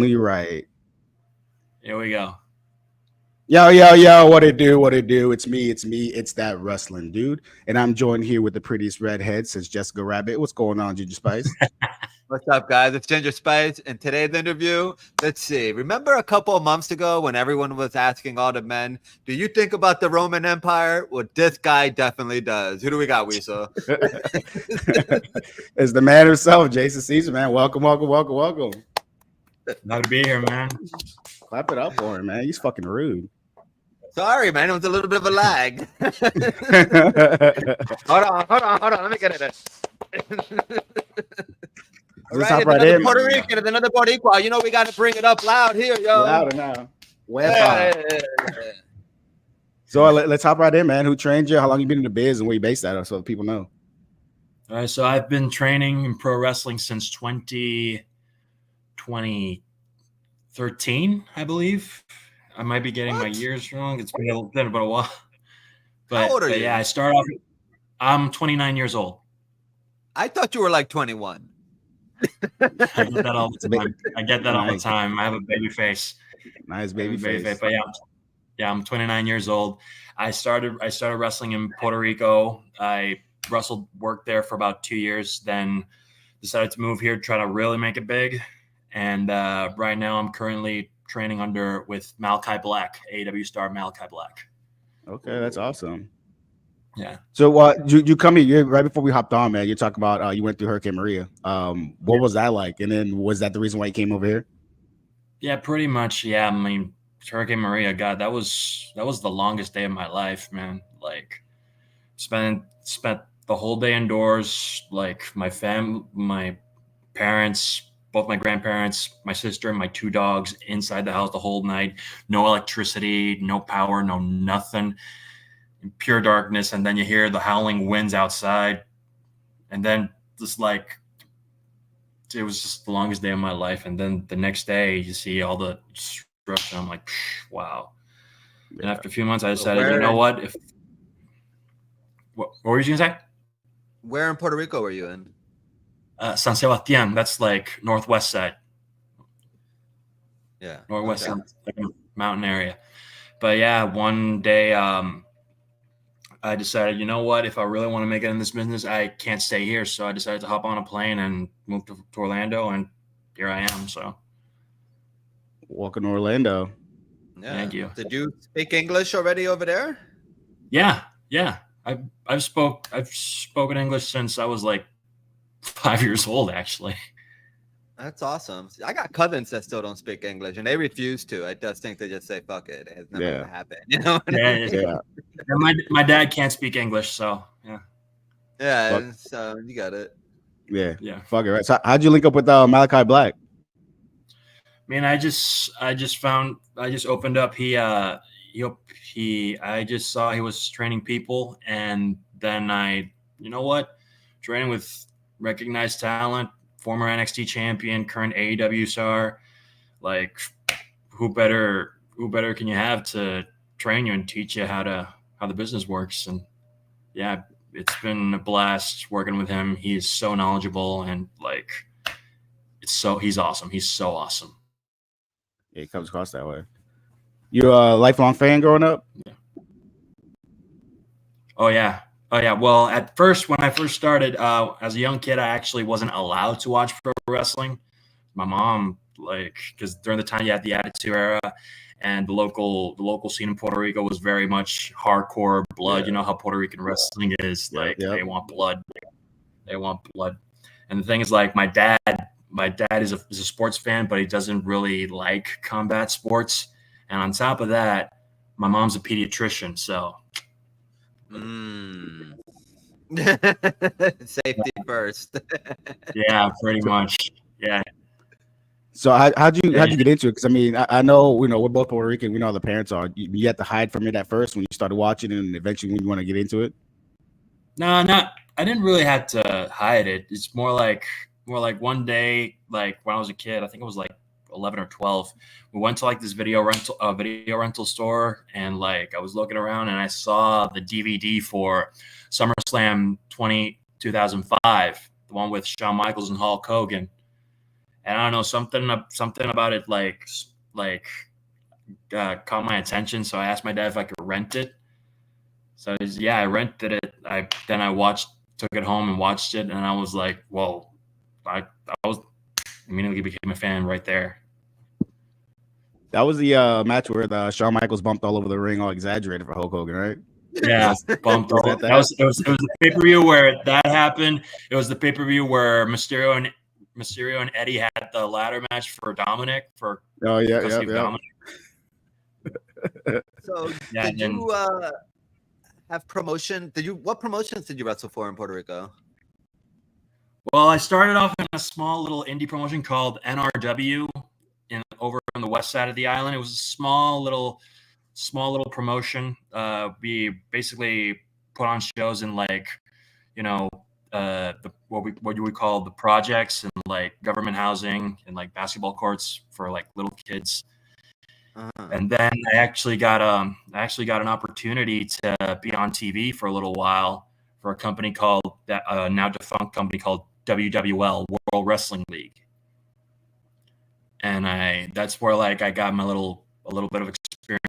only right. Here we go. Yo, what it do, It's me, it's that wrestling dude. And I'm joined here with the prettiest redhead since Jessica Rabbit. What's going on, Ginger Spice? What's up, guys? It's Ginger Spice. And today's interview, let's see. Remember a couple of months ago when everyone was asking all the men, do you think about the Roman Empire? Well, this guy definitely does. Who do we got, Weasel? It's the man himself, Jayson Caesar, man. Welcome. Glad to be here, man. Clap it up for him, man. He's fucking rude. Sorry, man. It was a little bit of a lag. Hold on. Let me get it. All right, Puerto Rican, it's another Boricua. You know we got to bring it up loud here, yo. Louder now. So let's hop right in, man. Who trained you? How long you been in the biz and where you based at, so people know? All right, so I've been training in pro wrestling since 2013, I believe. I might be getting my years wrong. It's been about a while. How old are you? Yeah, I start off. I'm 29 years old. I thought you were like 21. I get that all the time. I have a baby face. Nice baby face. But yeah, I'm 29 years old. I started wrestling in Puerto Rico. I worked there for about 2 years, then decided to move here to try to really make it big. And right now I'm currently training with Malachi Black, AEW star Malachi Black. Okay, that's awesome. Yeah. So you come here right before we hopped on, man. You talk about you went through Hurricane Maria. What was that like? And then was that the reason why you came over here? Yeah, pretty much. Yeah, I mean, Hurricane Maria, God, that was the longest day of my life, man. Like, spent the whole day indoors. Like my parents, both my grandparents, my sister, and my 2 dogs inside the house the whole night. No electricity, no power, no nothing. In pure darkness. And then you hear the howling winds outside. And then just like, it was just the longest day of my life. And then the next day you see all the destruction. I'm like, wow. Yeah. And after a few months, I decided, you know what? What were you going to say? Where in Puerto Rico were you in? San Sebastian. That's like northwest side. Yeah. Northwest mountain area. But yeah, one day I decided, you know what? If I really want to make it in this business, I can't stay here. So I decided to hop on a plane and move to Orlando, and here I am. So welcome to Orlando. Yeah. Thank you. Did you speak English already over there? Yeah. I've spoken English since I was like 5 years old, actually. That's awesome. I got cousins that still don't speak English, and they refuse to. I just think they just say, fuck it. It's never going to happen. You know what I mean? Yeah. My dad can't speak English, so yeah. Yeah, so you got it. Yeah. Fuck it, right? So how'd you link up with Malachi Black? Man, I just opened up. I just saw he was training people, and then training with recognized talent, former NXT champion, current AEW star. Like, who better can you have to train you and teach you how the business works? And yeah, it's been a blast working with him. He's so knowledgeable, and like, he's awesome. He's so awesome. Yeah, it comes across that way. You're a lifelong fan growing up? Yeah. Oh yeah. Well, at first, when I first started, as a young kid, I actually wasn't allowed to watch pro wrestling. My mom, because during the time you had the Attitude Era, and the local scene in Puerto Rico was very much hardcore blood. Yeah. You know how Puerto Rican wrestling is. They want blood. They want blood. And the thing is, like, my dad is a sports fan, but he doesn't really like combat sports. And on top of that, my mom's a pediatrician, so. Safety first. Yeah, pretty much. Yeah. So how'd you get into it? Because I mean, I know we're both Puerto Rican. We know how the parents are. You had to hide from it at first when you started watching, and eventually when you want to get into it. No, I didn't really have to hide it. It's more like one day, like when I was a kid, I think it was like 11 or 12. We went to like this video rental store, and like I was looking around and I saw the DVD for SummerSlam 2005, the one with Shawn Michaels and Hulk Hogan. and I don't know, something about it caught my attention. So I asked my dad if I could rent it. So yeah, I rented it. I took it home and watched it, and I was like, whoa! I was immediately became a fan right there. That was the match where the Shawn Michaels bumped all over the ring, all exaggerated for Hulk Hogan, right? Yeah, bumped Was all. that It was the pay per view where that happened. It was the pay per view where Mysterio and Eddie had the ladder match for Dominic for Oh yeah, custody of Dominic. So Yeah, did you have promotion? What promotions did you wrestle for in Puerto Rico? Well, I started off in a small little indie promotion called NRW over on the west side of the island. It was a small little promotion. We basically put on shows in like, you know, what you would call the projects and like government housing and like basketball courts for like little kids. And then I actually got an opportunity to be on TV for a little while for a company called that now defunct company called WWL, World Wrestling League. And that's where like I got a little bit of experience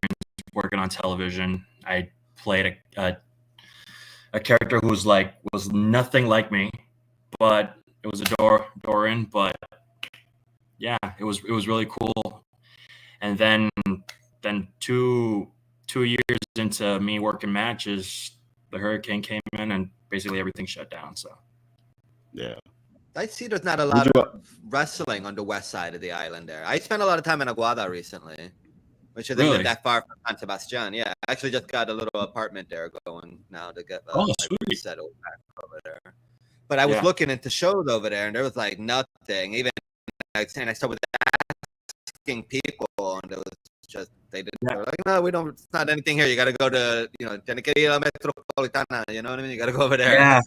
working on television. I played a character who was nothing like me, but it was a door in. But yeah, it was really cool. And then two years into me working matches, the hurricane came in and basically everything shut down. So yeah. I see there's not a lot of wrestling on the west side of the island there. I spent a lot of time in Aguada recently, which isn't Really? that far from San Sebastian. Yeah, I actually just got a little apartment there going now to get sweet. settled back over there. But I was looking into shows over there, and there was like nothing. Even I started asking people, and it was just they were like, no, we don't. It's not anything here. You got to go to Tenequeria Metropolitana. You know what I mean? You got to go over there.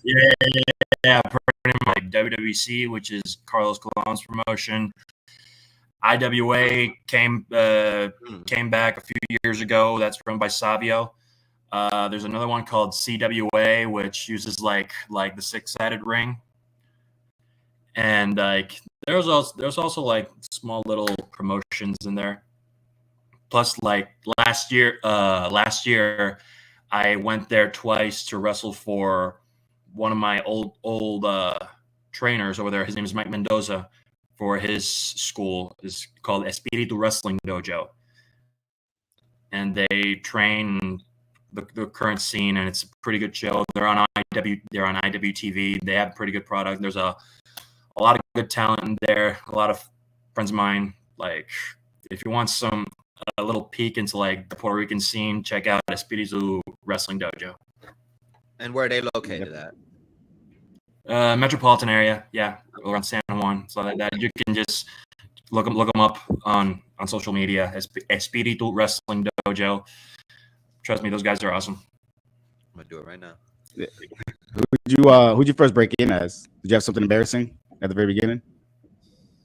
Yeah. Pretty much like WWC, which is Carlos Colon's promotion. IWA came back a few years ago. That's run by Savio. There's another one called CWA, which uses like the 6-sided ring. And like there's also like small little promotions in there. Plus, like last year, I went there twice to wrestle for one of my old trainers over there. His name is Mike Mendoza. For his school is called Espiritu Wrestling Dojo, and they train the current scene, and it's a pretty good show. They're on IWTV. They have pretty good product. There's a lot of good talent in there. A lot of friends of mine. Like, if you want a little peek into like the Puerto Rican scene, check out Espiritu Wrestling Dojo. And where are they located at? Metropolitan area, yeah, around San Juan, so like that. You can just look them up on social media. Espiritu Wrestling Dojo. Trust me, those guys are awesome. I'm gonna do it right now. Who'd you first break in as? Did you have something embarrassing at the very beginning?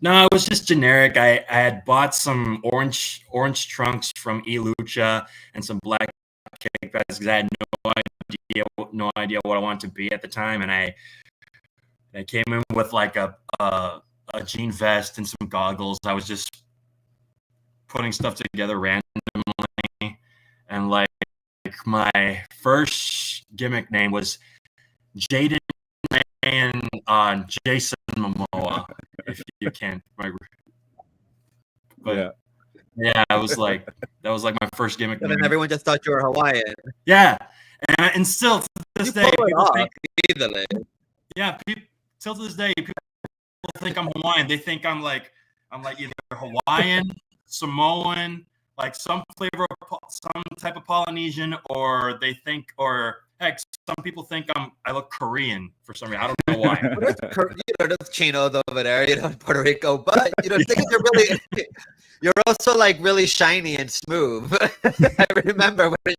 No, it was just generic. I had bought some orange trunks from Lucha and some black kickbacks because I had no idea what I wanted to be at the time, and I came in with like a jean vest and some goggles. I was just putting stuff together randomly, and like my first gimmick name was Jaden and Jayson Momoa, if you can. But yeah, it was like that was like my first gimmick. And then everyone just thought you were Hawaiian. Yeah, and still to this day, people think, easily. Yeah, till to this day, people think I'm Hawaiian. They think I'm like either Hawaiian, Samoan, like some type of Polynesian, or heck, some people think I look Korean for some reason. I don't know why. There's chinos over there, in Puerto Rico, but you're also like really shiny and smooth. I remember when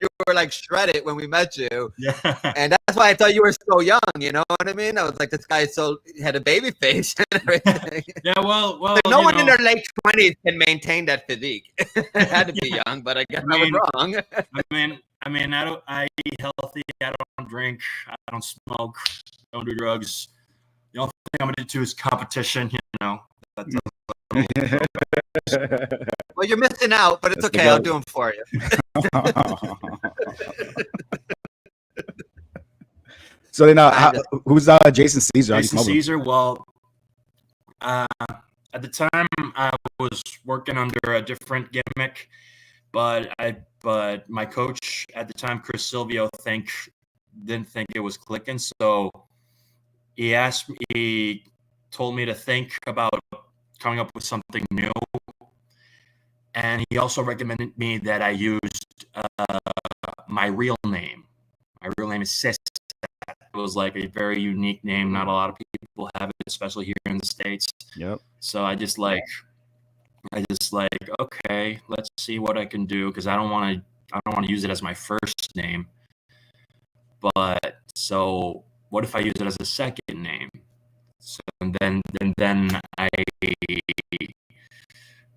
you were like shredded when we met you. Yeah. And that's why I thought you were so young, you know what I mean? I was like, this guy had a baby face and everything. Yeah, well, no one in their late 20s can maintain that physique. I had to be young, but I guess I was wrong. I eat healthy. I don't drink. I don't smoke. I don't do drugs. The only thing I'm gonna do is competition. That's a Well, you're missing out, but it's That's the okay. I'll goat. do them for you. So then, who's Jason Caesar? How do you Jason come up with him? Caesar. Well, at the time I was working under a different gimmick, but my coach at the time, Chris Silvio, didn't think it was clicking. So he told me to think about coming up with something new. And he also recommended me that I used my real name. My real name is Sis. It was like a very unique name. Not a lot of people have it, especially here in the States. Yep. So I just like, okay, let's see what I can do, because I don't want to use it as my first name. But so what if I use it as a second name? So and then I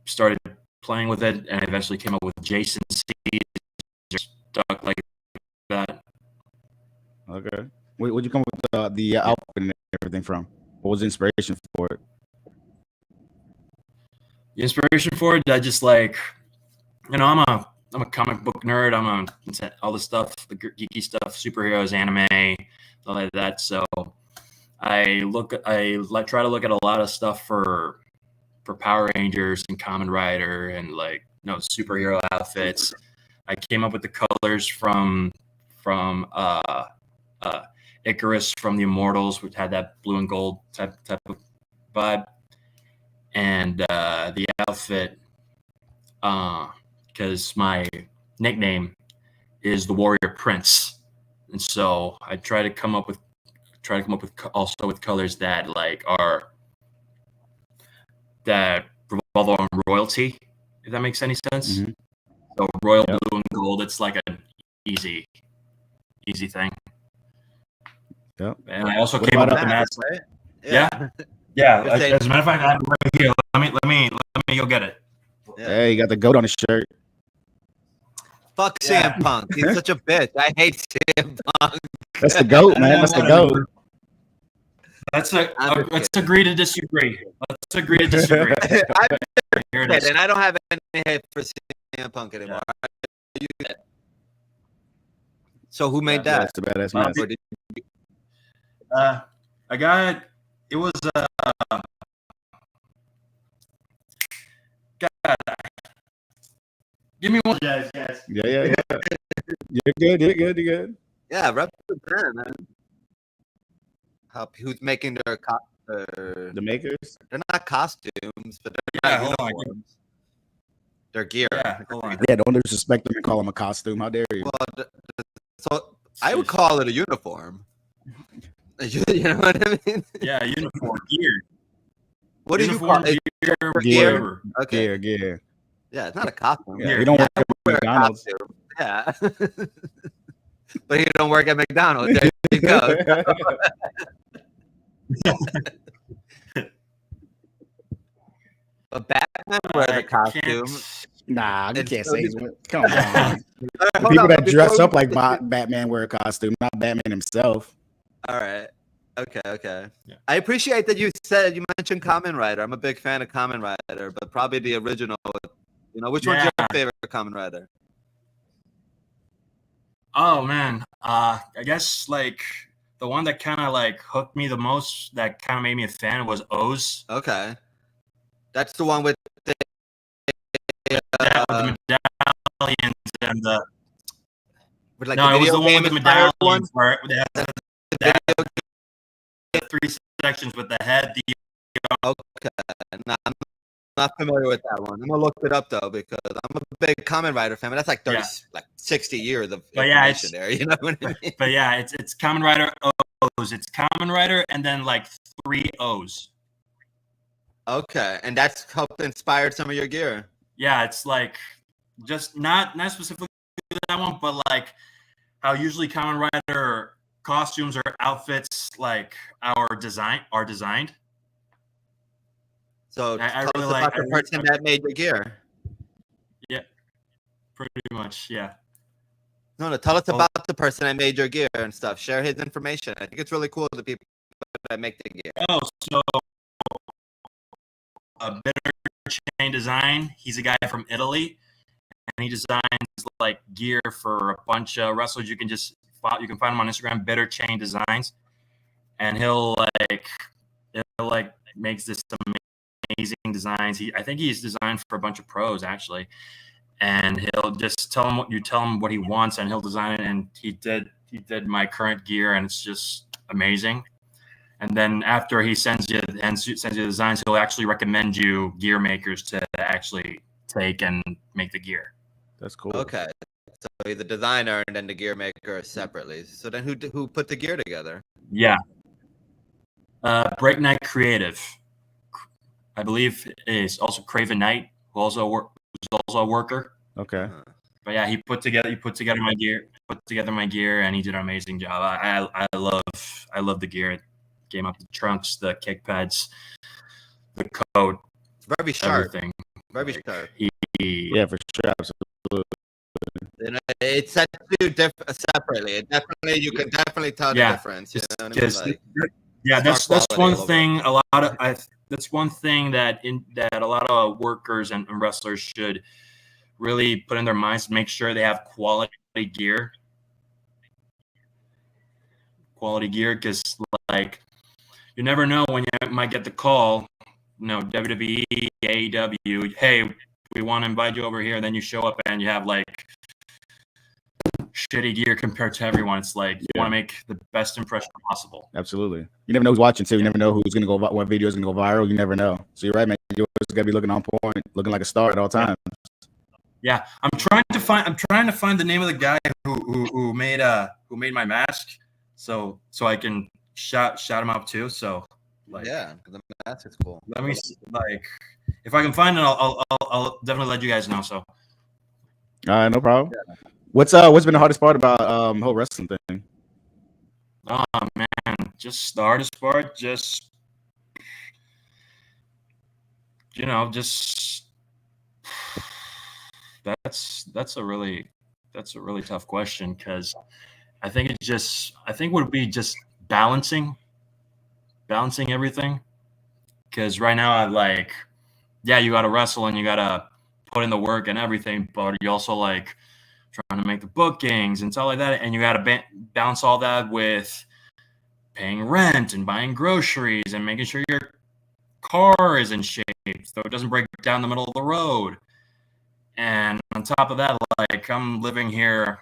started playing with it, and I eventually came up with Jayson Caesar, stuck like that. Okay. Where'd you come with the outfit and everything from? What was the inspiration for it? The inspiration for it, I just like, I'm a comic book nerd. I'm all the stuff, the geeky stuff, superheroes, anime, stuff like that. So I try to look at a lot of stuff for Power Rangers and Kamen Rider and superhero outfits. I came up with the colors from Icarus from the Immortals, which had that blue and gold type of vibe, and the outfit, because my nickname is the Warrior Prince, and so I try to come up with colors that that revolve on royalty, if that makes any sense. Mm-hmm. So royal blue and gold, it's like an easy thing. Yep. And I also came up with the mask. Right? Yeah. As a matter of fact, I have it right here. Let me go get it. Yeah. Hey, you got the goat on his shirt. Fuck Yeah. CM Punk. He's such a bitch. I hate CM Punk. That's the goat, man. That's the goat. Let's agree to disagree. Let's agree to disagree. Here it is. And I don't have any hate for CM Punk anymore. Yeah. So who made that? That's the badass mask. I got it was God. Give me one, guys. Yeah. You're good. Yeah, represent, man. Who's making their The makers. They're not costumes, but they're Yeah, not hold on. uniforms. They're gear. Yeah, hold on. Yeah, don't disrespect them and call them a costume. How dare you? Well, so I would call it a uniform. You know what I mean? Yeah, uniform, gear. What do you Uniform, call it? gear, Gear. whatever. Okay. Gear. Yeah, it's not a costume. Yeah, you don't work at wear a McDonald's. costume. Yeah. But you don't work at McDonald's. There you go. But Batman wear the costume. Nah, you And can't so say. did- Come on. All right, The hold people on, that before dress we- up like Batman wear a costume, not Batman himself. All right. Okay. Yeah. I appreciate that you mentioned Kamen Rider. I'm a big fan of Kamen Rider, but probably the original. Which one's your Yeah. favorite Kamen Rider? Oh man, I guess the one that kind of hooked me the most, that kind of made me a fan, was O's. Okay. That's the one with the With the medallions and the with no, it was video the one game with the inspired medallions where it has the 3 sections with the head, the Okay. No, I'm not familiar with that one. I'm gonna look it up though because I'm a big Kamen Rider fan. But that's like 30, Yeah. 60 years of But yeah, information there. You know what I mean? but yeah, it's Kamen Rider O's. It's Kamen Rider and then 3 O's. Okay, and that's helped inspire some of your gear. Yeah, it's just not specifically that one, but how usually Kamen Rider costumes or outfits are designed. So I tell really us about the person that made your gear. Yeah, pretty much. Yeah. No, tell us about the person that made your gear and stuff. Share his information. I think it's really cool, the people that make the gear. Oh, so Bitter Chain Design. He's a guy from Italy, and he designs like gear for a bunch of wrestlers. You can find him on Instagram, Bitter Chain Designs, and he'll makes this amazing designs. I think he's designed for a bunch of pros actually, and he'll just tell him what he wants, and he'll design it. And he did my current gear, and it's just amazing. And then after he sends you the designs, he'll actually recommend you gear makers to actually take and make the gear. That's cool. Okay. So he's the designer and then the gear maker separately. So then who put the gear together? Yeah. Breakneck Creative, I believe, is also Craven Knight, who's also a worker. Okay. But yeah, he put together my gear, and he did an amazing job. I love the gear. It came up the trunks, the kick pads, the coat, Very sharp. everything. Very sharp. Yeah, for sure. Absolutely. And it's set you separately. Definitely, you can definitely tell the difference. You know what I mean? Like, that's one thing. That's one thing that a lot of workers and wrestlers should really put in their minds to make sure they have quality gear. Because like you never know when you might get the call, WWE, AEW, hey, we want to invite you over here. And then you show up and you have like shitty gear compared to everyone. It's like you want to make the best impression possible. Absolutely. You never know who's watching too. You never know who's gonna go, what video is gonna go viral. You never know. So you're right, man. You always gotta be looking on point, looking like a star at all times. Yeah, I'm trying to find the name of the guy who made my mask, so I can shout him out too. So like, yeah, the mask is cool. Let me like if I can find it, I'll definitely let you guys know. So All right, no problem. Yeah. What's been the hardest part about whole wrestling thing? Oh man, just the hardest part, just that's a really tough question, because I think it would be just balancing everything. Because right now, you got to wrestle and you got to put in the work and everything, but you also like trying to make the bookings and stuff like that, and you got to balance all that with paying rent and buying groceries and making sure your car is in shape so it doesn't break down in the middle of the road. And on top of that, like, I'm living here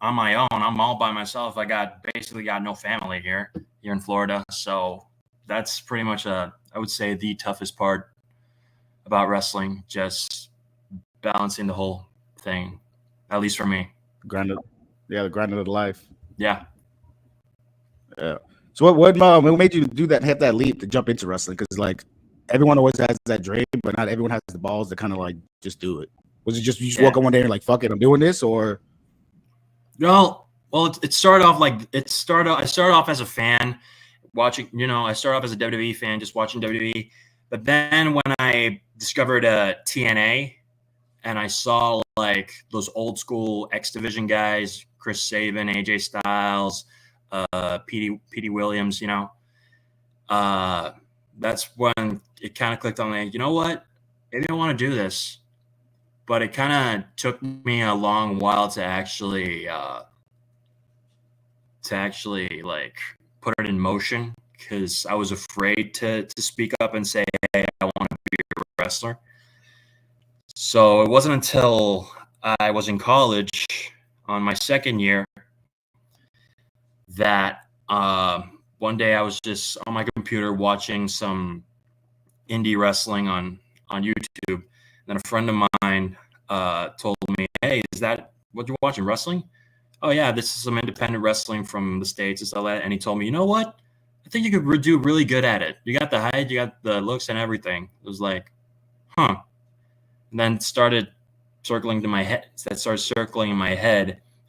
on my own. I'm all by myself. I basically got no family here in Florida. So that's pretty much I would say the toughest part about wrestling, just balancing the whole thing, at least for me. The grind of life. Yeah. Yeah. So what made you do that, have that leap to jump into wrestling? Because like everyone always has that dream, but not everyone has the balls to kind of like just do it. Was it just you just woke up one day and like, fuck it, I'm doing this? Or well, it started off I started off as a fan watching. I started off as a WWE fan, just watching WWE. But then when I discovered TNA, and I saw like those old school X Division guys, Chris Sabin, AJ Styles, Petey Williams, that's when it kind of clicked on me. You know what? Maybe I want to do this. But it kind of took me a long while to actually like put it in motion, because I was afraid to speak up and say, hey, I want to be a wrestler. So it wasn't until I was in college on my second year that one day I was just on my computer watching some indie wrestling on YouTube. Then a friend of mine told me, hey, is that what you're watching, wrestling? Oh, yeah, this is some independent wrestling from the States and stuff like that. And he told me, you know what? I think you could do really good at it. You got the height, you got the looks and everything. It was like, huh. And then it started circling in my head.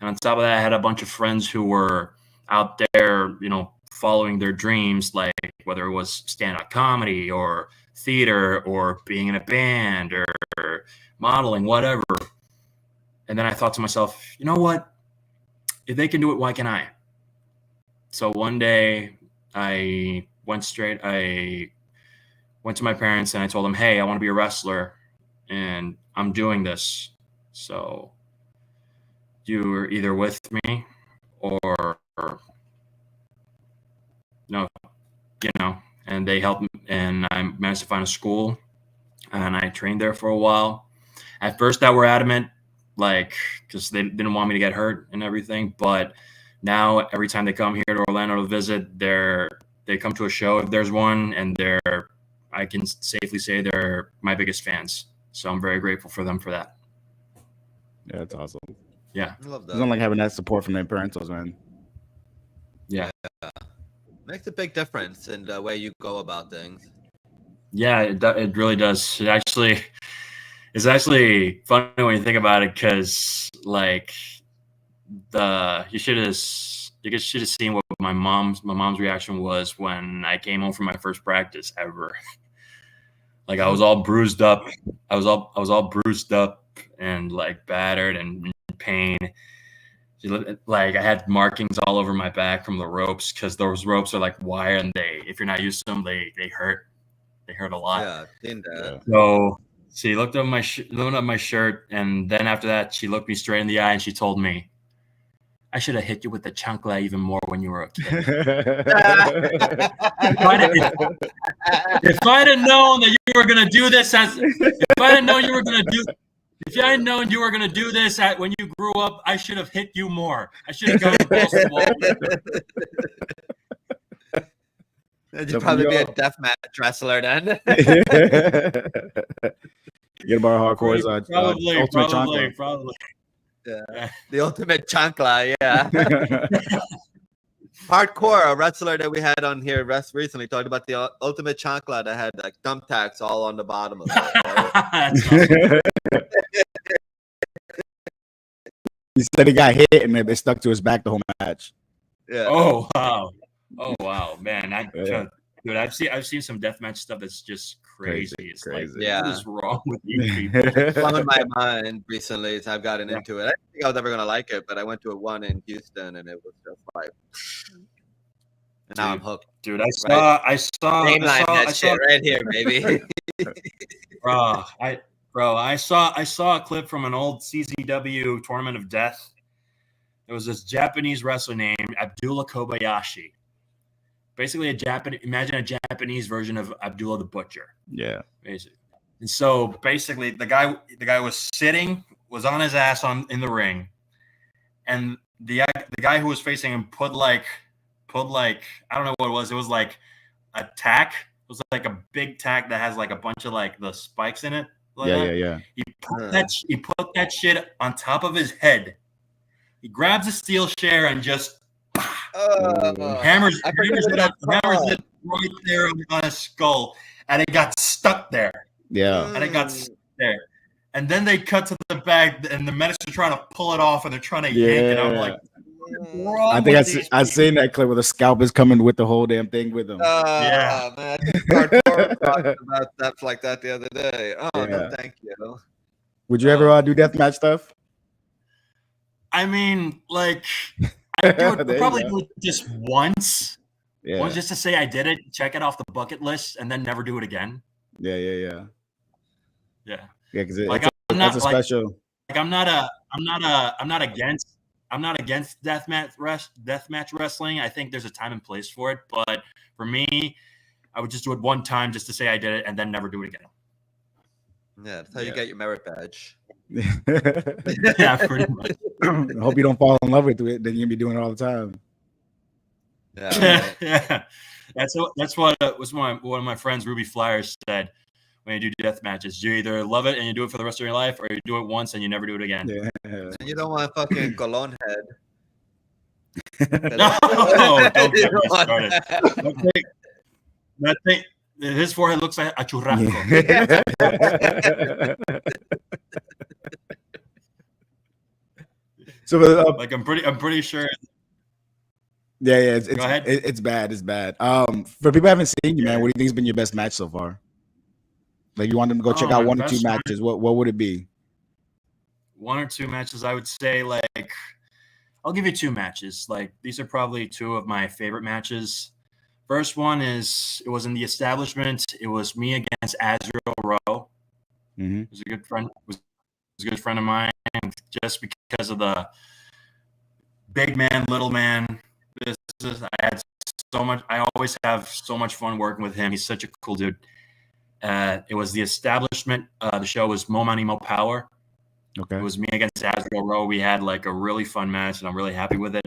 And on top of that, I had a bunch of friends who were out there, following their dreams, like whether it was stand-up comedy or theater or being in a band or modeling, whatever. And then I thought to myself, you know what? If they can do it, why can't I? So one day I went to my parents and I told them, hey, I want to be a wrestler and I'm doing this. So you're either with me or no, and they helped me, and I managed to find a school and I trained there for a while. At first they were adamant, like, because they didn't want me to get hurt and everything. But now every time they come here to Orlando to visit, they come to a show if there's one, and I can safely say they're my biggest fans. So I'm very grateful for them for that. Yeah, that's awesome. Yeah. I love It's not that. like having that support from their parents, man. Yeah. Makes a big difference in the way you go about things. Yeah, it really does. It's actually funny when you think about it, because like you should have seen what my mom's reaction was when I came home from my first practice ever. Like I was all bruised up. I was all bruised up and like battered and in pain. Like I had markings all over my back from the ropes, because those ropes are like wire, and if you're not used to them, they hurt. They hurt a lot. Yeah, seen that. So she looked up my shirt, and then after that, she looked me straight in the eye and she told me, "I should have hit you with the chancla even more when you were a kid." If I'd have known that you were gonna do this, if I had known you were gonna do. If I had known you were going to do this when you grew up, I should have hit you more. I should have gone to balls to the wall. You'd probably be a deathmatch wrestler then. Get about hardcore's probably. Yeah. The ultimate chancla, yeah. Hardcore, a wrestler that we had on here recently, talked about the ultimate chancla that had like thumbtacks all on the bottom of it. Right? He said he got hit and it stuck to his back the whole match. Yeah. Oh wow, man! Dude, I've seen some deathmatch stuff that's just crazy. It's crazy. like, Yeah. what is wrong with these people? Blown my mind recently, so I've gotten into it. I didn't think I was ever gonna like it, but I went to a one in Houston and it was just like, and now I'm hooked. Dude, I saw That shit right here, baby. I saw a clip from an old CZW Tournament of Death. There was this Japanese wrestler named Abdullah Kobayashi. Basically imagine a Japanese version of Abdullah the Butcher. Yeah. Basically. And so basically the guy was on his ass in the ring, and the guy who was facing him put like I don't know what it was. It was like a tack. It was like a big tack that has like a bunch of like the spikes in it. Like Yeah. He put that shit on top of his head. He grabs a steel chair and just hammers it right there on his skull, and it got stuck there. Yeah. And it got stuck there. And then they cut to the back, and the medics are trying to pull it off, and they're trying to yank it. I'm like, I think I seen that clip where the scalp is coming with the whole damn thing with him. Yeah, man. Hardcore talked about stuff like that the other day. Oh, Yeah. no, thank you. Would you ever do deathmatch stuff? I mean, like, I would probably do it just once. Yeah. Once, just to say I did it, check it off the bucket list, and then never do it again. Yeah. Yeah. Yeah, because Like, that's a special. Like, I'm not against deathmatch wrestling. I think there's a time and place for it, but for me, I would just do it one time just to say I did it, and then never do it again. Yeah, that's how you get your merit badge. Yeah, pretty much. I hope you don't fall in love with it. Then you're gonna be doing it all the time. Yeah, yeah. That's what one of my friends, Ruby Flyers, said. When you do death matches, you either love it and you do it for the rest of your life, or you do it once and you never do it again. Yeah. And you don't want fucking colon head. No, don't get me started. That thing, his forehead looks like a churrasco. So, like I'm pretty sure. Yeah, Go ahead. It's bad. It's bad. For people who haven't seen you, man, what do you think has been your best match so far? Like, you want them to go check out one or two matches. What would it be? One or two matches, I would say. Like, I'll give you two matches. Like, these are probably two of my favorite matches. First one it was in the establishment. It was me against Azrael Rowe. Mm-hmm. He was a good friend. Was a good friend of mine, just because of the big man, little man. I had so much. I always have so much fun working with him. He's such a cool dude. It was the establishment. The show was Mo Money, Mo Power. Okay. It was me against Azrael Rowe. We had like a really fun match, and I'm really happy with it.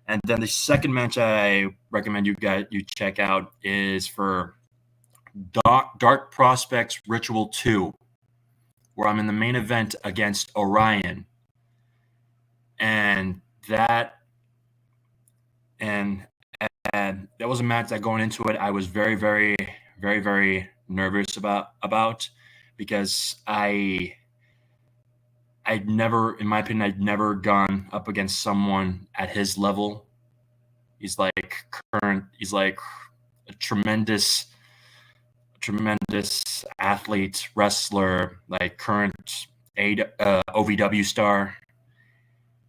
And then the second match I recommend you check out is for Dark Prospects Ritual 2, where I'm in the main event against Orion. And that was a match that going into it I was very, very, very, very nervous about because I'd never, in my opinion, I'd never gone up against someone at his level. He's like a tremendous athlete, wrestler, like current OVW star.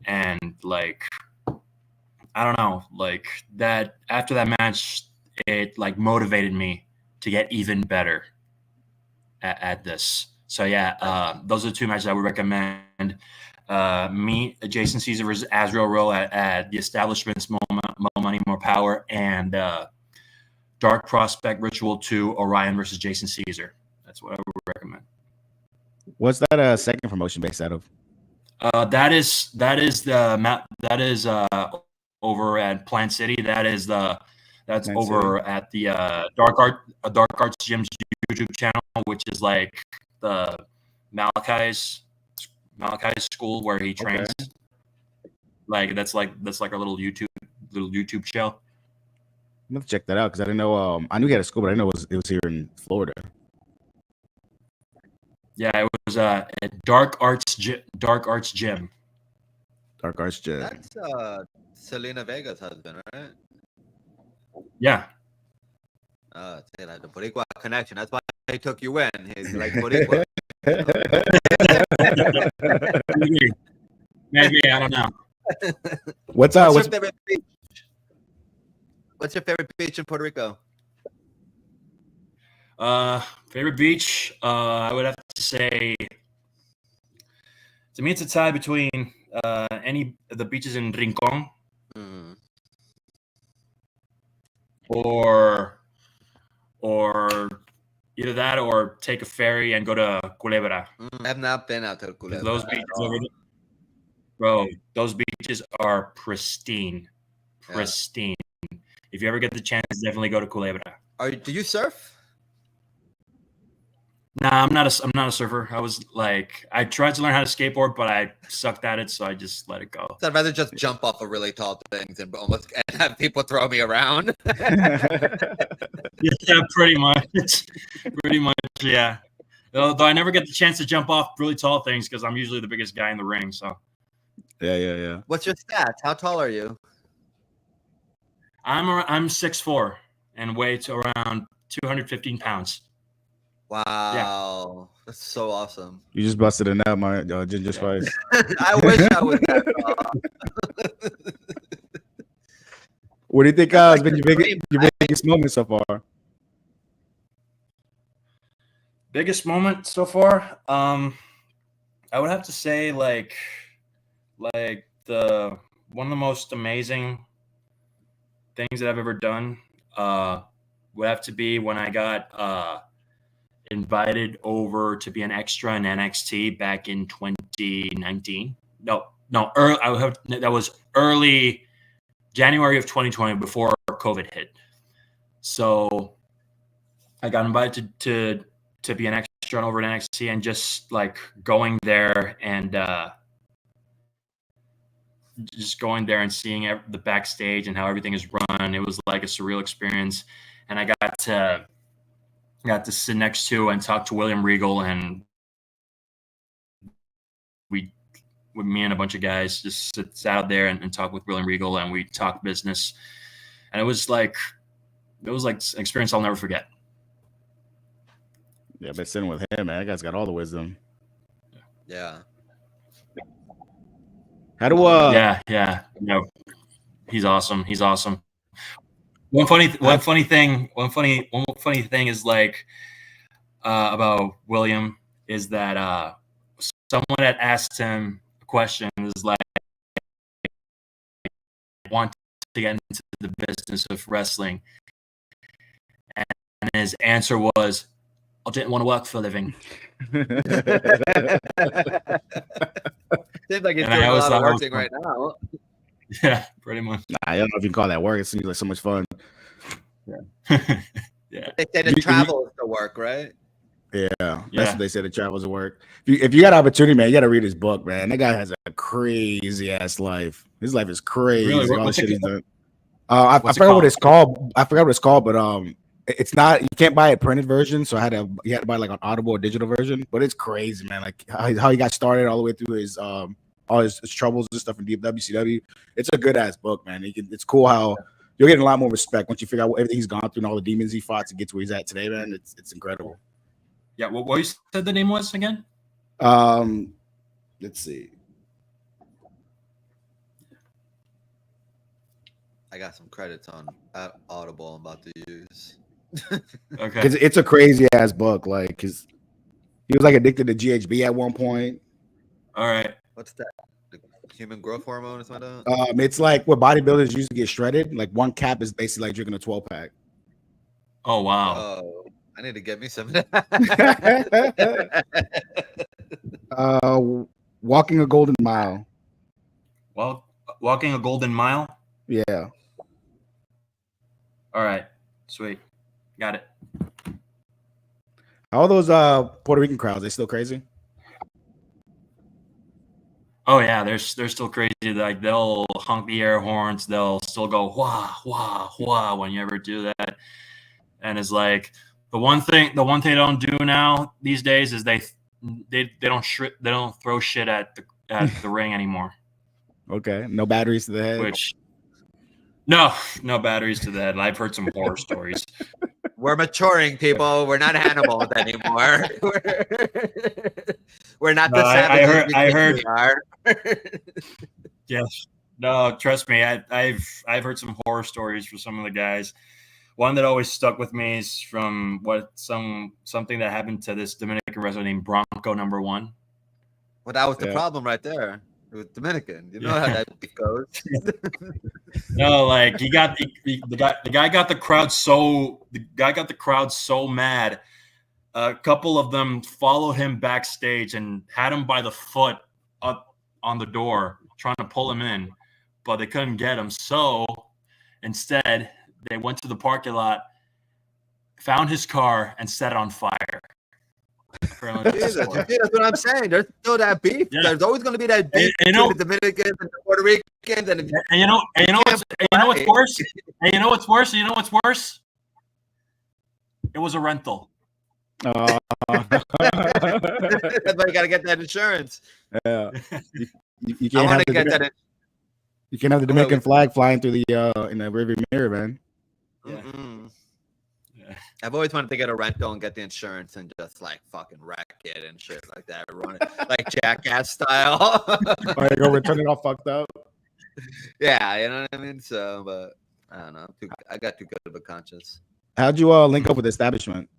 And like, I don't know, like that after that match, it like motivated me to get even better at this. So yeah, those are the two matches I would recommend. Me, Jayson Caesar versus Azrael Rowe at the establishment's Mo Money, More Power, and Dark Prospect Ritual 2, Orion versus Jayson Caesar. That's what I would recommend. What's that second promotion based out of? That is over at Plant City. That's Plant over City. At the Dark Arts Gym's YouTube channel, which is like the Malachi's school where he trains. Okay. Like that's like a little YouTube show. I'm gonna check that out because I didn't know. I knew he had a school, but I didn't know it was here in Florida. Yeah, it was at Dark Arts Gym. Dark Arts Gym. That's Selena Vega's husband, right? Yeah. See, like the Boricua connection. That's why he took you in. He's like Boricua. Maybe I don't know. What's your favorite beach? What's your favorite beach in Puerto Rico? Favorite beach? I would have to say, to me, it's a tie between any of the beaches in Rincon, or either that or take a ferry and go to Culebra. I have not been out to Culebra. Those beaches over there, bro, those beaches are pristine. Yeah. If you ever get the chance, definitely go to Culebra. Do you surf? Nah, I'm not a surfer. I tried to learn how to skateboard, but I sucked at it, so I just let it go. So I'd rather just jump off of really tall things and have people throw me around. Yeah, pretty much. Yeah. Though I never get the chance to jump off really tall things because I'm usually the biggest guy in the ring. So. Yeah. What's your stats? How tall are you? I'm 6'4" and weigh to around 215 pounds. Wow, yeah. That's so awesome. You just busted a nut, my Ginger Spice. I wish I was that. What do you think has been your biggest moment so far? Biggest moment so far? I would have to say like the one of the most amazing things that I've ever done would have to be when I got invited over to be an extra in NXT back in 2019. No, that was early January of 2020 before COVID hit. So I got invited to be an extra over at NXT, and just like going there and just going there and seeing the backstage and how everything is run. It was like a surreal experience. And I got to sit next to and talk to William Regal, and me and a bunch of guys just sat out there and talk with William Regal, and we talked business. And it was like an experience I'll never forget. Yeah, but sitting with him, man, that guy's got all the wisdom. Yeah. How do Yeah. No, he's awesome. One funny thing is like about William is that someone had asked him a question is like want to get into the business of wrestling, and his answer was, "I didn't want to work for a living." Seems like he's And doing I a always lot of thought it was working fun. right now. Yeah, pretty much. I don't know if you can call that work. It seems like so much fun. Yeah. They say the travel is the work, right? Yeah, that's Yeah. what they said. The travels to work. If you got an opportunity, man, you got to read his book, man. That guy has a crazy ass life. His life is crazy. Really? All the What's shit it he's done. I What's it forgot what called? it's called. I forgot what it's called, but it's not. You can't buy a printed version, so you had to buy like an Audible or digital version. But it's crazy, man. Like how he got started all the way through his all his troubles and stuff in WCW. It's a good ass book, man. It's cool how you're getting a lot more respect once you figure out everything he's gone through and all the demons he fought to get to where he's at today, man. It's incredible. Yeah. What you said the name was again? Let's see. I got some credits on Audible I'm about to use. Okay. It's a crazy ass book. Like, cause he was like addicted to GHB at one point. All right. What's that? The human growth hormone or something? Like that? It's like what bodybuilders used to get shredded. Like one cap is basically like drinking a 12 pack. Oh wow. Oh, I need to get me some of that. Walking a golden mile. Well, walking a golden mile. Yeah. All right. Sweet. Got it. All those Puerto Rican crowds, they still crazy? Oh yeah, they're still crazy. Like they'll honk the air horns. They'll still go wah wah wah when you ever do that. And it's like the one thing they don't do now these days is they don't throw shit at the ring anymore. Okay. No batteries to the head. Which no batteries to the head. I've heard some horror stories. We're maturing, people. We're not animals anymore. We're not the savages. I heard. We are. Yes. No, trust me. I've heard some horror stories for some of the guys. One that always stuck with me is from something that happened to this Dominican wrestler named Bronco Number 1. Well, that was the problem right there. It was Dominican. You know how that beef goes. No, like the guy got the crowd so mad. A couple of them followed him backstage and had him by the foot up on the door, trying to pull him in, but they couldn't get him. So instead, they went to the parking lot, found his car, and set it on fire. Jesus, that's what I'm saying. There's still that beef. Yeah. There's always going to be that beef between the Dominicans and the Puerto Ricans. And you know what's worse? And you know what's worse? It was a rental. That's why you got to get that insurance. Yeah. You I can't want to get that. You can't have the Dominican flag flying through the in the rearview mirror, man. Yeah. Yeah. I've always wanted to get a rental and get the insurance and just like fucking wreck it and shit like that. Run it like Jackass style. Or you go return it all fucked up. Yeah, you know what I mean? So, but I don't know. I got too good of a conscience. How'd you link up with the establishment?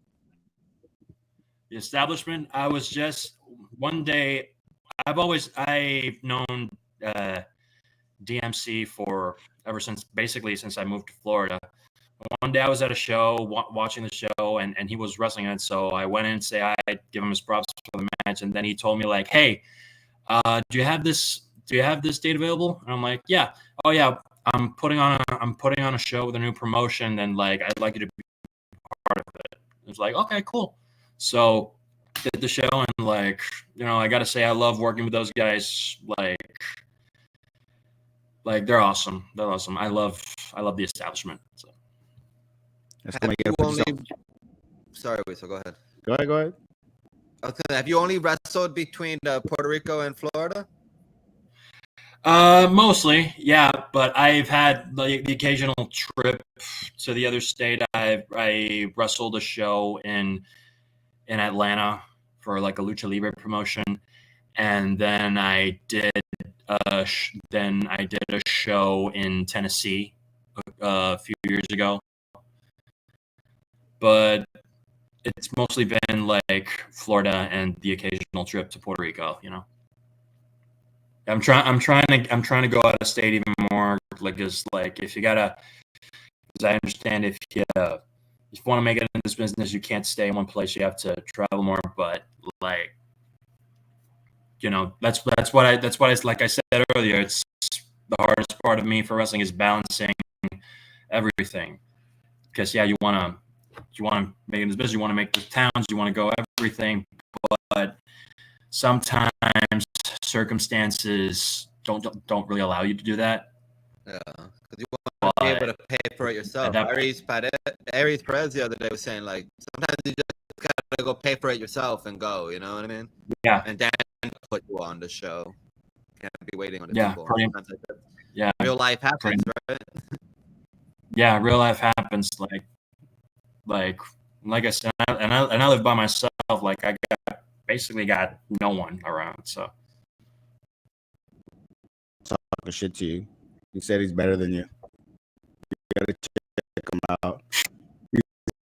The establishment, I was just one day. I've known DMC ever since I moved to Florida. One day I was at a show watching the show and he was wrestling it. So I went in and say hi, give him his props for the match. And then he told me like, hey, do you have this date available? And I'm like, yeah. Oh yeah. I'm putting on a show with a new promotion and like, I'd like you to be part of it. It was like, okay, cool. So did the show and like, I got to say, I love working with those guys. Like they're awesome. They're awesome. I love the establishment. So. Sorry, wait. So go ahead. Go ahead. Okay, have you only wrestled between Puerto Rico and Florida? Mostly, yeah. But I've had the occasional trip to the other state. I wrestled a show in Atlanta for like a lucha libre promotion, and then I did a show in Tennessee a few years ago, but it's mostly been like Florida and the occasional trip to Puerto Rico. I'm trying to go out of state even more. Like, just like if you gotta, because I understand if you want to make it in this business, you can't stay in one place. You have to travel more. But like, that's what I like I said earlier. It's the hardest part of me for wrestling is balancing everything. Because you want to make it in this business, you want to make the towns, you want to go everything, but sometimes circumstances don't really allow you to do that. Yeah, because you want to be able to pay for it yourself. Aries Perez the other day was saying, like, sometimes you just gotta go pay for it yourself and go. You know what I mean? Yeah. And then put you on the show. Can't be waiting on the people. Yeah. Real life happens, right? Yeah, real life happens. Like I said, and I live by myself. Like I basically got no one around. So talking shit to you. He said he's better than you. You gotta check him out. He's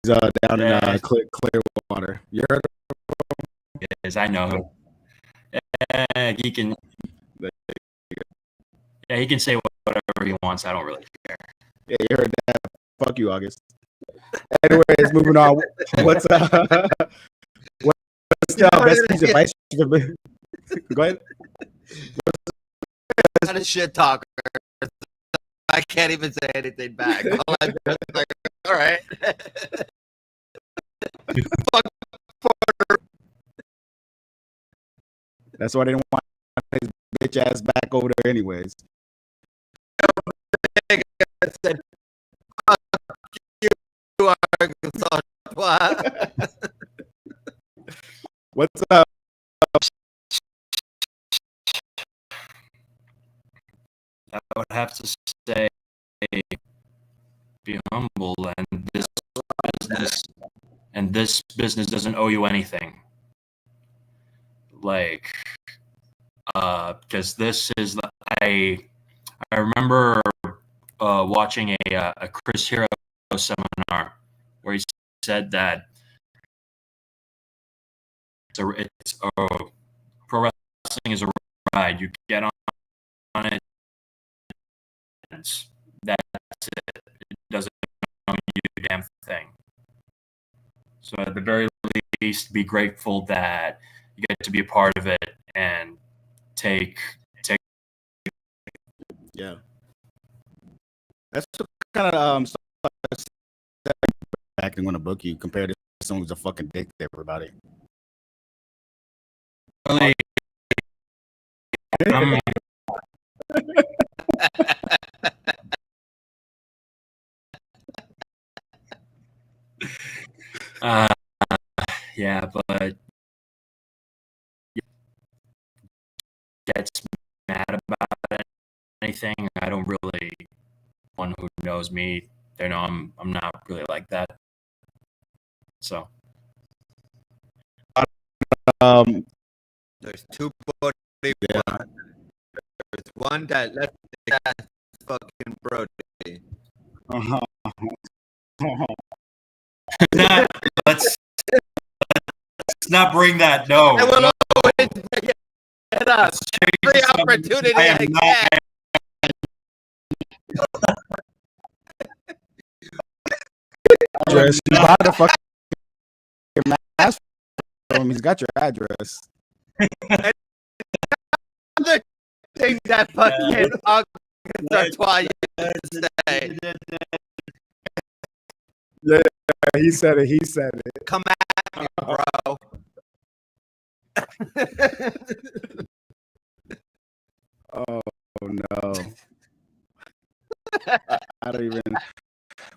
down in Clearwater. You heard of him? Yes, I know him. He can. Yeah, he can say whatever he wants. I don't really care. Yeah, you heard that. Fuck you, August. Anyways, moving on. What's the best piece of advice you could be? Go ahead. Not a shit talker. I can't even say anything back. All right. That's why they didn't want his bitch ass back over there, anyways. Said, you Arkansas. What's up? I would have to say, be humble, and this business doesn't owe you anything. Like, because this is I remember watching a Chris Hero seminar where he said that it's a pro wrestling is a ride. You get on it. That's it. It doesn't own you a damn thing. So at the very least, be grateful that you get to be a part of it and take. Yeah. That's what kind of back and want to book you compared to someone who's a fucking dick to everybody. Really, yeah, but gets mad about anything. I don't really. One who knows me, they know I'm not really like that. So, there's two body. Yeah. There's one that left the gas fucking Brody. Let's not bring that. No. I will always bring it up. Every opportunity I get. Address. You bought the fucking mask from him. He's got your address. Another thing that fucking August Artois used to say. Yeah, he said it. He said it. Come at me, bro. Oh no. I don't even.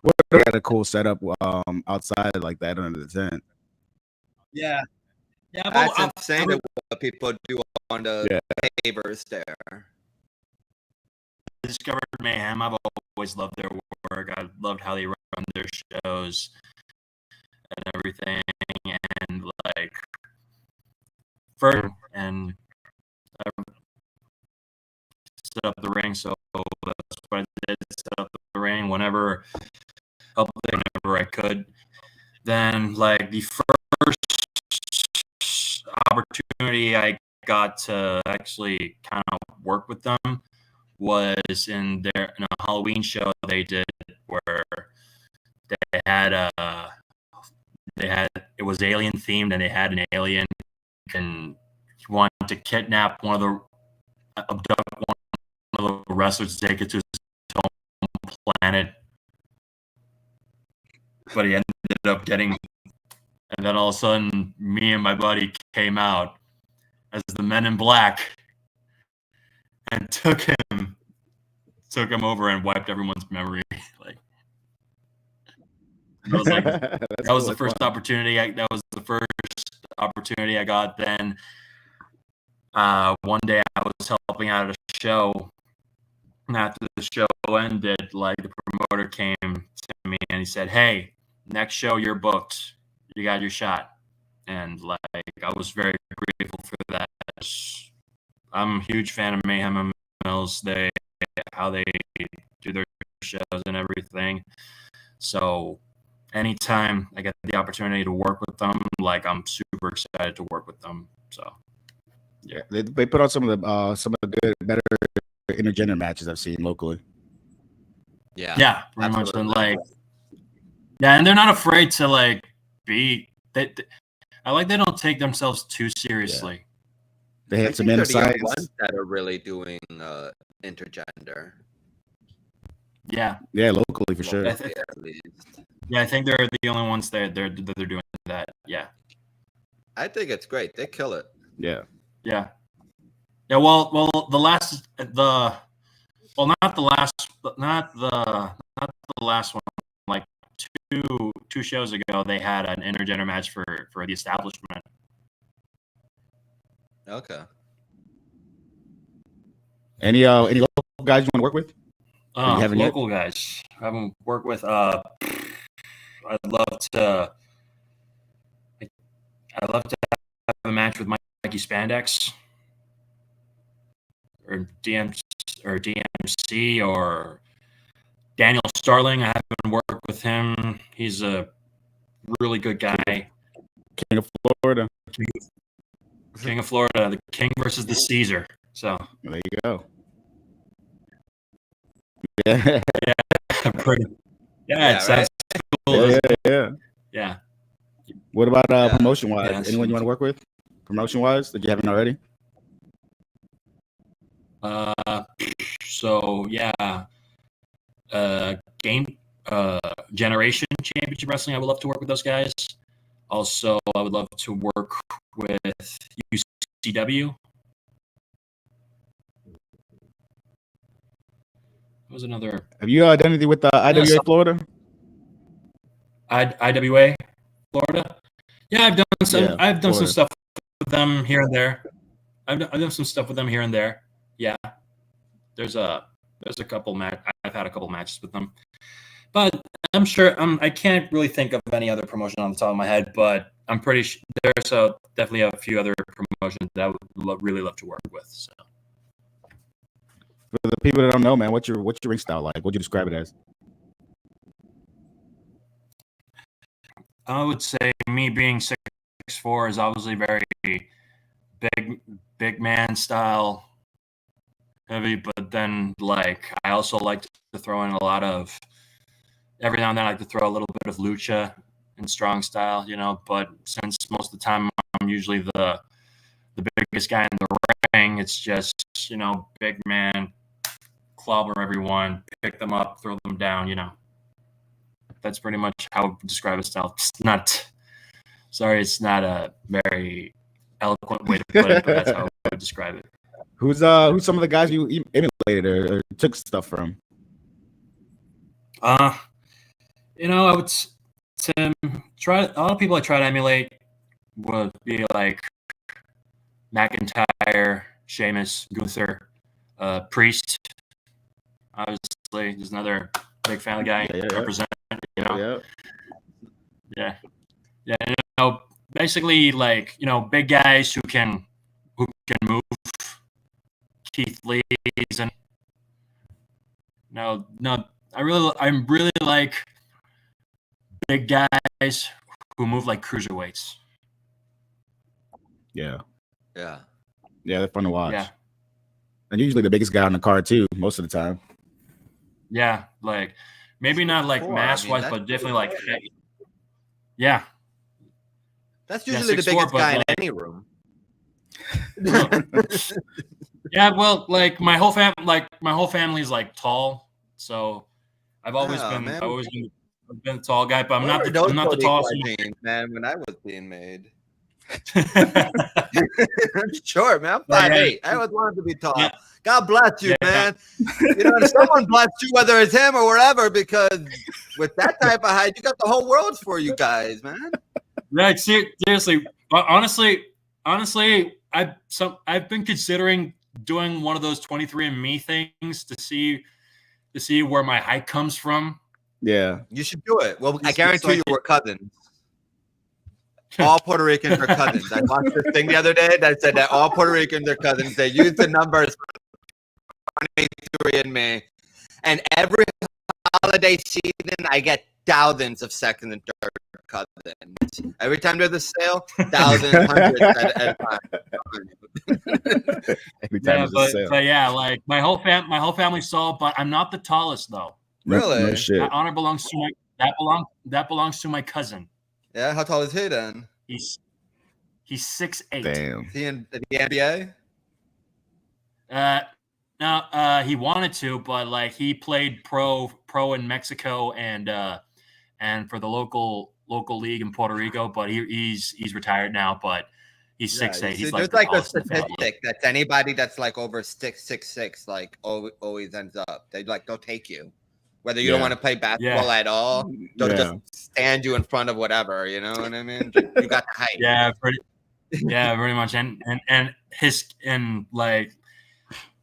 What had a cool setup outside like that under the tent. Yeah. That's insane what people do on the pavers there. I discovered Mayhem. I've always loved their work. I loved how they run their shows and everything, and like and I set up the ring, so that's what I did. Set up the ring whenever I could. Then like the first opportunity I got to actually kind of work with them was in a Halloween show they did where it was alien themed, and they had an alien and he wanted to abduct one of the wrestlers to take it to his home planet, but he ended up getting. And then all of a sudden, me and my buddy came out as the Men in Black and took him over and wiped everyone's memory. Like that was the first opportunity. That was the first opportunity I got. Then one day I was helping out at a show, and after the show ended, like the promoter came to me and he said, "Hey, next show you're booked. You got your shot." And like I was very grateful for that. I'm a huge fan of Mayhem and Mills. How they do their shows and everything. So anytime I get the opportunity to work with them, like I'm super excited to work with them. So yeah, they put on some of the good, better intergender matches I've seen locally. Yeah, pretty much. And like, yeah, and they're not afraid to like be. I like they don't take themselves too seriously. Yeah. They had some inner science ones that are really doing intergender. Yeah, locally for sure. I think they're the only ones that they're doing that. Yeah, I think it's great. They kill it. Yeah. Well, not the last one. Like two shows ago, they had an intergender match for the establishment. Okay. Any local guys you want to work with? Local guys I haven't worked with. I'd love to have a match with Mikey Spandex or DMC or Daniel Starling. I haven't worked with him. He's a really good guy. King of Florida. King of Florida, the King versus the Caesar. So there you go. Yeah. It sounds cool. Yeah. What about promotion wise? Anyone you want to work with? Promotion wise, that you haven't already? Generation Championship Wrestling. I would love to work with those guys. Also, I would love to work with UCW. What was another? Have you done anything with IWA Florida? IWA Florida. Yeah, I've done some. Yeah, I've done some stuff with them here and there. I've done some stuff with them here and there. Yeah, there's a couple I've had a couple matches with them, but I'm sure I can't really think of any other promotion on the top of my head. But I'm pretty sure there's definitely a few other promotions that I would really love to work with. So. For the people that don't know, man, what's your ring style like? What'd you describe it as? I would say me being 6'4" is obviously very big man style, heavy. But then, like, I also like to throw in a lot of. Every now and then, I like to throw a little bit of lucha and strong style, But since most of the time I'm usually the biggest guy in the ring, it's just big man, clobber everyone, pick them up, throw them down, That's pretty much how I would describe a style. It's not a very eloquent way to put it, but that's how I would describe it. Who's some of the guys you emulated or took stuff from? I would try. A lot of people I try to emulate would be like McIntyre, Sheamus, Gunther, Priest. Obviously, there's another big family guy represent. Basically, like big guys who can move. Keith Lee's and I really like big guys who move like cruiserweights. Yeah. Yeah. Yeah, they're fun to watch. Yeah. And usually the biggest guy on the card too, most of the time. Yeah, like maybe not like mass wise, but definitely like yeah. That's usually the 6'4", biggest guy in like, any room. Yeah, well, like my whole family is like tall, so I've always been a tall guy, but I'm not the tallest. Man, when I was being made. Sure, man. I'm 5'8". I always wanted to be tall. Yeah. God bless you, man. You know, someone bless you, whether it's him or wherever, because with that type of height, you got the whole world for you guys, man. Right, seriously. But honestly, I've been considering doing one of those 23andMe things to see where my height comes from. Yeah, you should do it. Well, I guarantee you we're cousins. All Puerto Ricans are cousins. I watched this thing the other day that said that all Puerto Ricans are cousins. They use the numbers 23andMe, and every holiday season, I get thousands of second and third cousins. Every time there's a sale, thousands, hundreds at a time. Every time there's a sale. But yeah, like my whole family's tall, but I'm not the tallest though. Really? No shit. That honor belongs to that belongs to my cousin. Yeah, how tall is he then? He's 6'8". Damn. Is he in the NBA? No, he wanted to, but like he played pro in Mexico and for the local league in Puerto Rico, but he's retired now. But he's 6'8". He's like there's like a statistic that anybody that's like over 6'6", like always ends up. They'll take you. Whether you don't want to play basketball at all, they'll just stand you in front of whatever, you know what I mean? You got the height. Yeah, pretty much. And like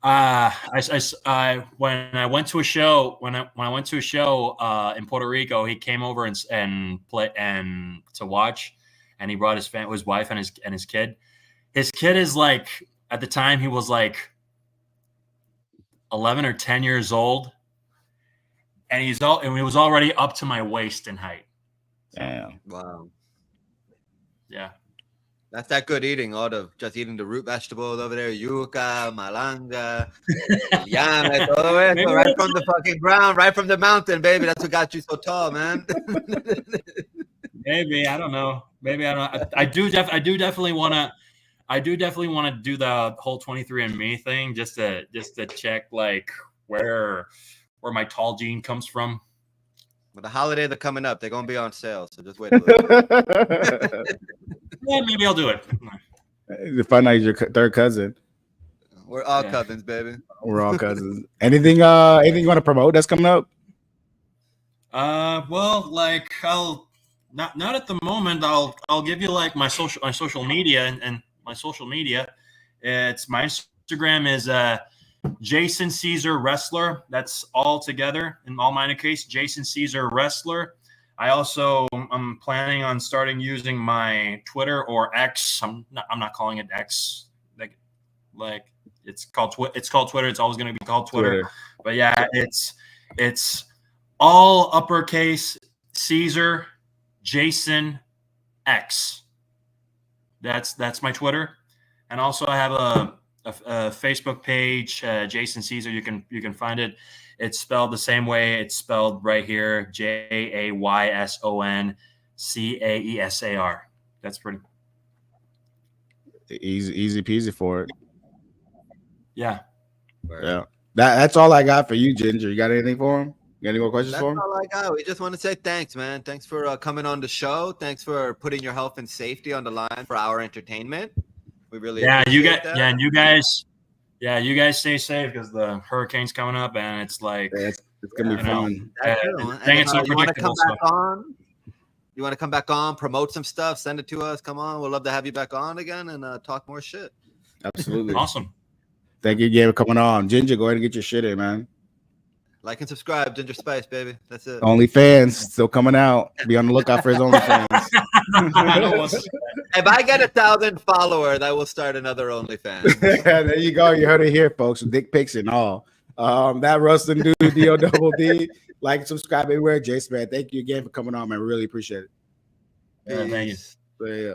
I when I went to a show in Puerto Rico, he came over and play and to watch, and he brought his wife and his kid. His kid is like, at the time he was like 11 or 10 years old. And he was already up to my waist in height. Damn. Wow. Yeah. That's that good eating. Just eating the root vegetables over there. Yuca, malanga, llama, todo eso, right from the fucking ground, right from the mountain, baby. That's what got you so tall, man. Maybe, I don't know. I do definitely want to do the whole 23andMe thing just to check like where my tall gene comes from. Well, the holidays are coming up. They're gonna be on sale, so just wait a little. Yeah, maybe I'll do it. You find out your third cousin. We're all cousins, baby. We're all cousins. Anything you want to promote that's coming up? Well, like I'll not at the moment. I'll give you like my social media and my social media. It's my Instagram is Jayson Caesar Wrestler. That's all together in all minor case. Jayson Caesar Wrestler. I'm planning on starting using my Twitter or X. I'm not calling it X. Like it's called Twitter. It's always going to be called Twitter. But yeah, it's all uppercase Caesar Jayson X. That's my Twitter, and also I have a Facebook page, Jayson Caesar. You can find it. It's spelled the same way. It's spelled right here, JAYSON CAESAR. That's pretty easy peasy for it. Yeah. Yeah. That's all I got for you, Ginger. You got anything for him? You got any more questions for him? That's all I got. We just want to say thanks, man. Thanks for coming on the show. Thanks for putting your health and safety on the line for our entertainment. We really appreciate that. And you guys stay safe because the hurricane's coming up and it's like it's gonna be fun. It's unpredictable. You want to come back on, promote some stuff, send it to us. Come on, we'd love to have you back on again and talk more shit. Absolutely. Awesome. Thank you again for coming on. Ginger, go ahead and get your shit in, man. Like and subscribe, Ginger Spice, baby. That's it. OnlyFans still coming out. Be on the lookout for his OnlyFans. If I get 1,000 followers, I will start another OnlyFans. There you go. You heard it here, folks. Dick pics and all. That Rustin dude, D-O double D. Like, subscribe everywhere. Jayson, man, thank you again for coming on, man. Really appreciate it. Thank you. Peace. So, yeah.